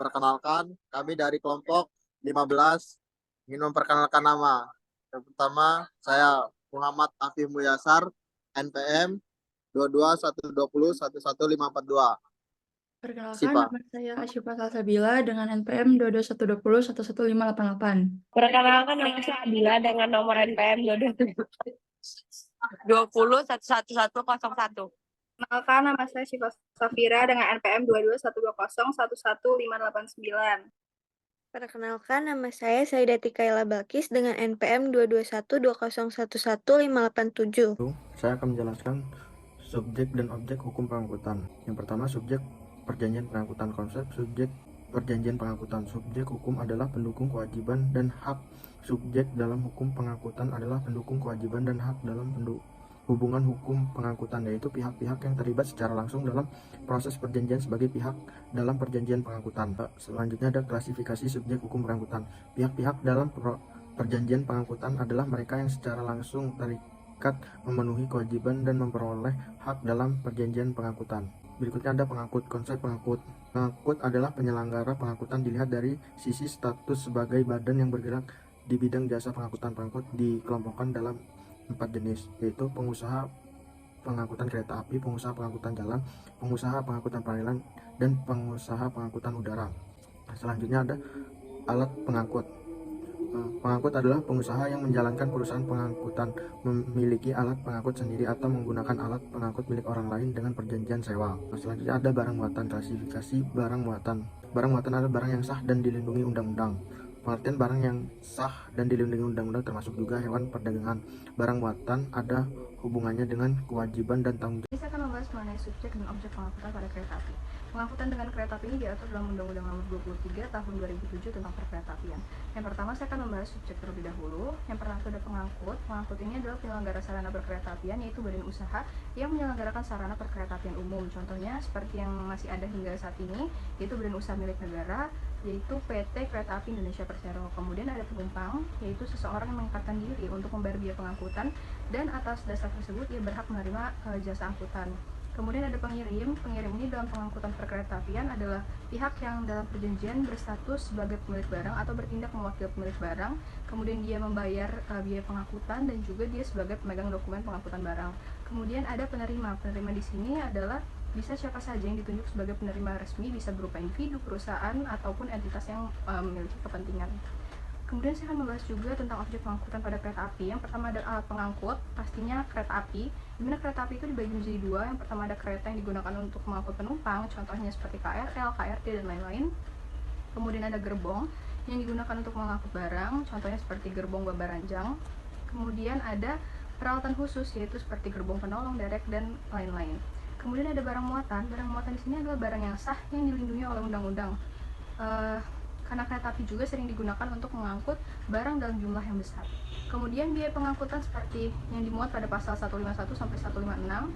Perkenalkan, kami dari kelompok 15 ingin memperkenalkan nama. Yang pertama, saya Muhammad Afif Muyasar, NPM 2212011542. Perkenalkan, Sipa. nama saya Asyifa Salsabila dengan NPM 22120111588. Perkenalkan nama saya Adila dengan nomor NPM 20 Kenalkan, nama saya Syifa Safira dengan NPM 221201111589. Perkenalkan, nama saya Saidati Kaila Balkis dengan NPM 22120111587. Saya akan menjelaskan subjek dan objek hukum pengangkutan. Yang pertama, subjek perjanjian pengangkutan. Konsep subjek perjanjian pengangkutan. Subjek hukum adalah pendukung kewajiban dan hak. Subjek dalam hukum pengangkutan adalah pendukung kewajiban dan hak dalam hubungan hukum pengangkutan, yaitu pihak-pihak yang terlibat secara langsung dalam proses perjanjian sebagai pihak dalam perjanjian pengangkutan. Selanjutnya ada klasifikasi subjek hukum pengangkutan. Pihak-pihak dalam perjanjian pengangkutan adalah mereka yang secara langsung terikat memenuhi kewajiban dan memperoleh hak dalam perjanjian pengangkutan. Berikutnya ada pengangkut. Konsep pengangkut. Pengangkut adalah penyelenggara pengangkutan dilihat dari sisi status sebagai badan yang bergerak di bidang jasa pengangkutan. Pengangkut dikelompokkan dalam 4 jenis, yaitu pengusaha pengangkutan kereta api, pengusaha pengangkutan jalan, pengusaha pengangkutan perairan, dan pengusaha pengangkutan udara. Selanjutnya ada alat pengangkut. Pengangkut adalah pengusaha yang menjalankan perusahaan pengangkutan, memiliki alat pengangkut sendiri atau menggunakan alat pengangkut milik orang lain dengan perjanjian sewa. Selanjutnya ada barang muatan. Klasifikasi barang muatan. Barang muatan adalah barang yang sah dan dilindungi undang-undang. Pengertian barang yang sah dan dilindungi undang-undang termasuk juga hewan perdagangan. Barang muatan ada hubungannya dengan kewajiban dan tanggung jawab. Saya akan membahas mengenai subjek dan objek pengangkutan pada kereta api. Pengangkutan dengan kereta api ini diatur dalam Undang-Undang Nomor 23 Tahun 2007 tentang Perkeretaapian. Yang pertama, saya akan membahas subjek terlebih dahulu. Yang pertama ada pengangkut. Pengangkut ini adalah penyelenggara sarana perkeretaapian, yaitu badan usaha yang menyelenggarakan sarana perkeretaapian umum. Contohnya seperti yang masih ada hingga saat ini, yaitu badan usaha milik negara, yaitu PT Kereta Api Indonesia Persero. Kemudian ada penumpang, yaitu seseorang yang mengangkatkan diri untuk membayar biaya pengangkutan dan atas dasar tersebut ia berhak menerima jasa angkutan. Kemudian ada pengirim. Pengirim ini dalam pengangkutan perkeretaapian adalah pihak yang dalam perjanjian berstatus sebagai pemilik barang atau bertindak mewakili pemilik barang. Kemudian dia membayar biaya pengangkutan dan juga dia sebagai pemegang dokumen pengangkutan barang. Kemudian ada penerima. Penerima di sini adalah bisa siapa saja yang ditunjuk sebagai penerima resmi, bisa berupa individu, perusahaan, ataupun entitas yang memiliki kepentingan. Kemudian saya akan membahas juga tentang objek pengangkutan pada kereta api. Yang pertama ada alat pengangkut, pastinya kereta api. Dimana kereta api itu dibagi menjadi dua. Yang pertama ada kereta yang digunakan untuk mengangkut penumpang, contohnya seperti KRL, KRT, dan lain-lain. Kemudian ada gerbong yang digunakan untuk mengangkut barang, contohnya seperti gerbong Babaranjang. Kemudian ada peralatan khusus, yaitu seperti gerbong penolong, derek, dan lain-lain. Kemudian ada barang muatan. Barang muatan di sini adalah barang yang sah yang dilindungi oleh undang-undang. Karena kereta api juga sering digunakan untuk mengangkut barang dalam jumlah yang besar. Kemudian biaya pengangkutan seperti yang dimuat pada pasal 151 sampai 156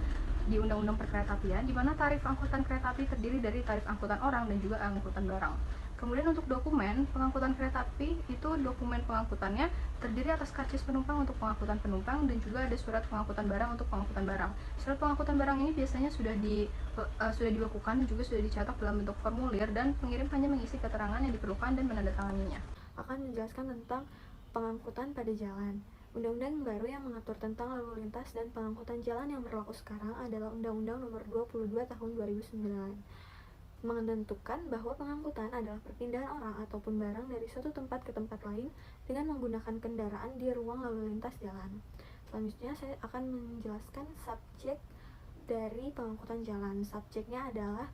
di Undang-Undang Perkeretaapian, di mana tarif angkutan kereta api terdiri dari tarif angkutan orang dan juga angkutan barang. Kemudian untuk dokumen pengangkutan kereta api, itu dokumen pengangkutannya terdiri atas karcis penumpang untuk pengangkutan penumpang dan juga ada surat pengangkutan barang untuk pengangkutan barang. Surat pengangkutan barang ini biasanya sudah dibekukan dan juga sudah dicetak dalam bentuk formulir dan pengirim hanya mengisi keterangan yang diperlukan dan menandatanganinya. Akan menjelaskan tentang pengangkutan pada jalan. Undang-undang baru yang mengatur tentang lalu lintas dan pengangkutan jalan yang berlaku sekarang adalah Undang-Undang Nomor 22 Tahun 2009. Menentukan bahwa pengangkutan adalah perpindahan orang ataupun barang dari suatu tempat ke tempat lain dengan menggunakan kendaraan di ruang lalu lintas jalan. Selanjutnya saya akan menjelaskan subjek dari pengangkutan jalan. Subjeknya adalah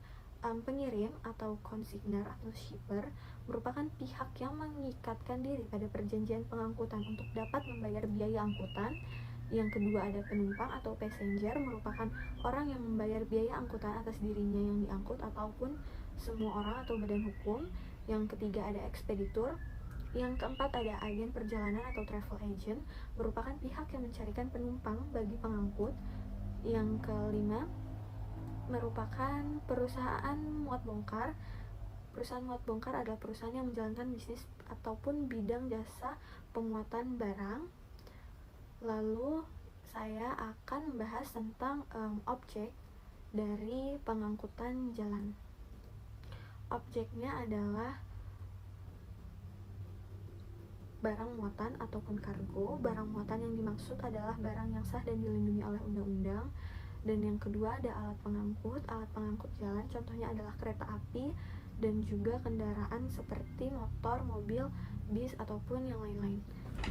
pengirim atau consigner atau shipper, merupakan pihak yang mengikatkan diri pada perjanjian pengangkutan untuk dapat membayar biaya angkutan. Yang kedua ada penumpang atau passenger, merupakan orang yang membayar biaya angkutan atas dirinya yang diangkut ataupun semua orang atau badan hukum. Yang ketiga ada ekspeditur. Yang keempat ada agen perjalanan atau travel agent, merupakan pihak yang mencarikan penumpang bagi pengangkut. Yang kelima merupakan perusahaan muat bongkar. Perusahaan muat bongkar adalah perusahaan yang menjalankan bisnis ataupun bidang jasa pemuatan barang. Lalu saya akan membahas tentang objek dari pengangkutan jalan. Objeknya adalah barang muatan ataupun kargo. Barang muatan yang dimaksud adalah barang yang sah dan dilindungi oleh undang-undang. Dan yang kedua ada alat pengangkut jalan, contohnya adalah kereta api dan juga kendaraan seperti motor, mobil, bis, ataupun yang lain-lain.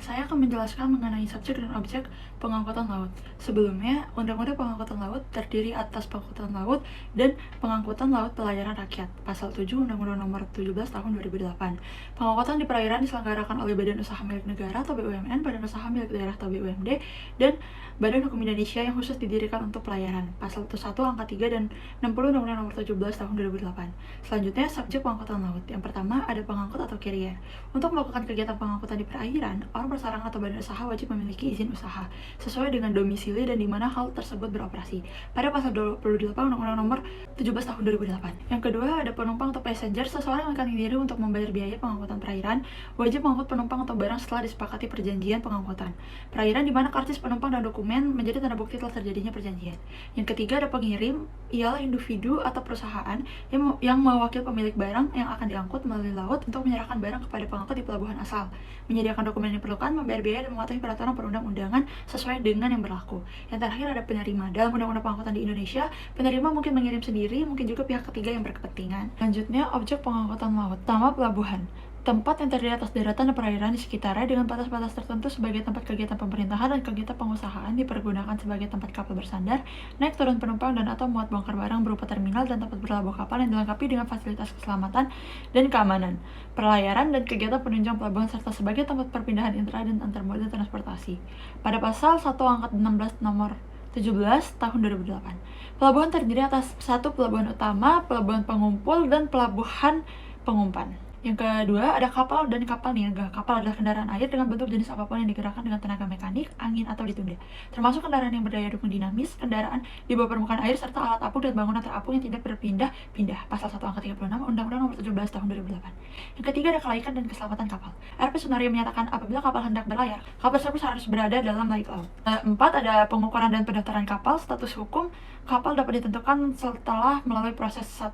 Saya akan menjelaskan mengenai subjek dan objek pengangkutan laut. Sebelumnya, Undang-Undang Pengangkutan Laut terdiri atas pengangkutan laut dan pengangkutan laut pelayaran rakyat. Pasal 7 Undang-Undang Nomor 17 Tahun 2008. Pengangkutan di perairan diselenggarakan oleh Badan Usaha Milik Negara atau BUMN, Badan Usaha Milik Daerah atau BUMD, dan Badan Hukum Indonesia yang khusus didirikan untuk pelayaran. Pasal 1 Angka 3 dan 60 Undang-Undang Nomor 17 Tahun 2008. Selanjutnya, subjek pengangkutan laut. Yang pertama ada pengangkut atau carrier. Untuk melakukan kegiatan pengangkutan di perairan, orang perseorangan atau badan usaha wajib memiliki izin usaha sesuai dengan domisili dan di mana hal tersebut beroperasi pada pasal 28 Undang-Undang Nomor 17 Tahun 2008. Yang kedua ada penumpang atau passenger. Seseorang yang akan diri untuk membayar biaya pengangkutan perairan wajib mengangkut penumpang atau barang setelah disepakati perjanjian pengangkutan perairan di mana karcis penumpang dan dokumen menjadi tanda bukti telah terjadinya perjanjian. Yang ketiga ada pengirim, ialah individu atau perusahaan yang mewakili pemilik barang yang akan diangkut melalui laut untuk menyerahkan barang kepada pengangkut di pelabuhan asal, menyediakan dokumen yang diperlukan, membayar biaya, dan mematuhi peraturan perundang-undangan sesuai dengan yang berlaku. Yang terakhir ada penerima. Dalam Undang-Undang Pengangkutan di Indonesia, penerima mungkin mengirim sendiri, mungkin juga pihak ketiga yang berkepentingan. Selanjutnya, objek pengangkutan laut. Pertama, pelabuhan. Tempat yang terdiri atas daratan dan perairan di sekitarnya dengan batas-batas tertentu sebagai tempat kegiatan pemerintahan dan kegiatan pengusahaan dipergunakan sebagai tempat kapal bersandar, naik turun penumpang dan atau muat bongkar barang berupa terminal dan tempat berlabuh kapal yang dilengkapi dengan fasilitas keselamatan dan keamanan, pelayaran dan kegiatan penunjang pelabuhan serta sebagai tempat perpindahan intra dan antar moda transportasi. Pada pasal 1 Angkat 16 Nomor 17 Tahun 2008. Pelabuhan terdiri atas satu pelabuhan utama, pelabuhan pengumpul, dan pelabuhan pengumpan. Yang kedua, ada kapal dan kapal niaga. Kapal adalah kendaraan air dengan bentuk jenis apapun yang digerakkan dengan tenaga mekanik, angin, atau ditunda. Termasuk kendaraan yang berdaya dukung dinamis, kendaraan di bawah permukaan air, serta alat apung dan bangunan terapung yang tidak berpindah-pindah. Pasal 1 Angka 36 Undang-Undang Nomor 17 Tahun 2008. Yang ketiga, ada kelaikan dan keselamatan kapal. RP Sunario menyatakan apabila kapal hendak berlayar, kapal tersebut harus berada dalam laik laut. 4. Ada pengukuran dan pendaftaran kapal. Status hukum kapal dapat ditentukan setelah melalui proses 1.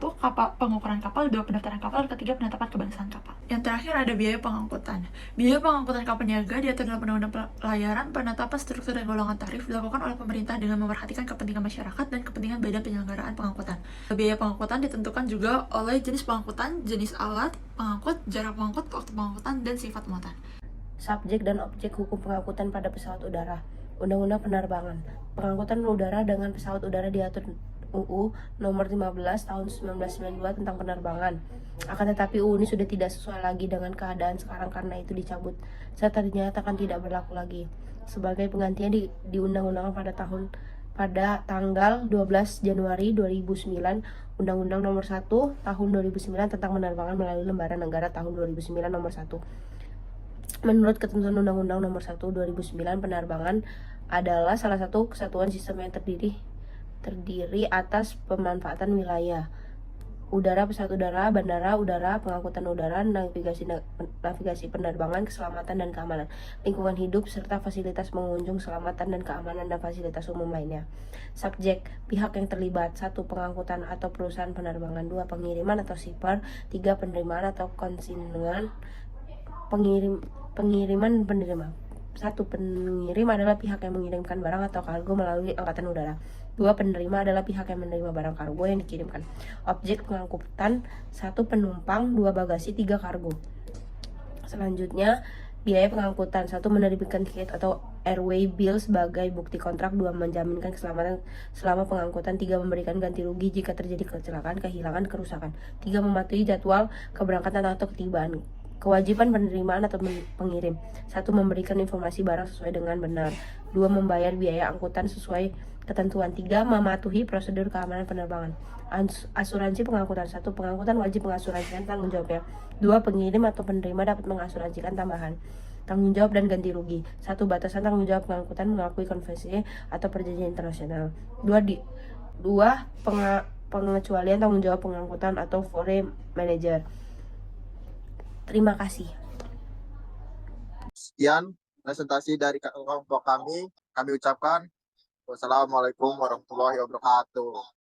Pengukuran kapal, 2. Pendaftaran kapal, 3. Penetapan kebangsaan kapal. Yang terakhir ada biaya pengangkutan. Biaya pengangkutan kapal niaga diatur dalam Undang-Undang Pelayaran. Penetapan struktur dan golongan tarif dilakukan oleh pemerintah dengan memperhatikan kepentingan masyarakat dan kepentingan badan penyelenggaraan pengangkutan. Biaya pengangkutan ditentukan juga oleh jenis pengangkutan, jenis alat pengangkut, jarak pengangkut, waktu pengangkutan, dan sifat muatan. Subjek dan objek hukum pengangkutan pada pesawat udara. Undang-Undang Penerbangan. Pengangkutan udara dengan pesawat udara diatur UU Nomor 15 Tahun 1992 tentang penerbangan. Akan tetapi UU ini sudah tidak sesuai lagi dengan keadaan sekarang karena itu dicabut serta dinyatakan tidak berlaku lagi. Sebagai penggantinya di undang-undang pada tanggal 12 Januari 2009 Undang-Undang Nomor 1 Tahun 2009 tentang penerbangan melalui Lembaran Negara Tahun 2009 Nomor 1. Menurut ketentuan Undang-Undang Nomor 1 2009, penerbangan adalah salah satu kesatuan sistem yang terdiri atas pemanfaatan wilayah udara, pesawat udara, bandara udara, pengangkutan udara, navigasi penerbangan, keselamatan dan keamanan, lingkungan hidup, serta fasilitas pengunjung, keselamatan dan keamanan, dan fasilitas umum lainnya. Subjek, pihak yang terlibat. 1. Pengangkutan atau perusahaan penerbangan. 2. Pengiriman atau shipper. 3. Penerimaan atau konsinyaan. Pengiriman dan penerima. 1. Pengirim adalah pihak yang mengirimkan barang atau kargo melalui angkatan udara. 2. Penerima adalah pihak yang menerima barang kargo yang dikirimkan. Objek pengangkutan. 1. Penumpang. 2. Bagasi. 3. Kargo. Selanjutnya, biaya pengangkutan. 1. Menerbitkan tiket atau airway bill sebagai bukti kontrak. 2. Menjaminkan keselamatan selama pengangkutan. 3. Memberikan ganti rugi jika terjadi kecelakaan, kehilangan, kerusakan. 3. Mematuhi jadwal keberangkatan atau ketibaan. Kewajiban penerimaan atau pengirim. 1. Memberikan informasi barang sesuai dengan benar. 2. Membayar biaya angkutan sesuai ketentuan. 3. Mematuhi prosedur keamanan penerbangan. Asuransi pengangkutan. 1. Pengangkutan wajib mengasuransikan tanggung jawabnya. 2. Pengirim atau penerima dapat mengasuransikan tambahan tanggung jawab dan ganti rugi. 1. Batasan tanggung jawab pengangkutan mengakui konvensi atau perjanjian internasional. 2. Pengecualian tanggung jawab pengangkutan atau foreign manager. Terima kasih. Sekian presentasi dari kelompok kami. Kami ucapkan wassalamualaikum warahmatullahi wabarakatuh.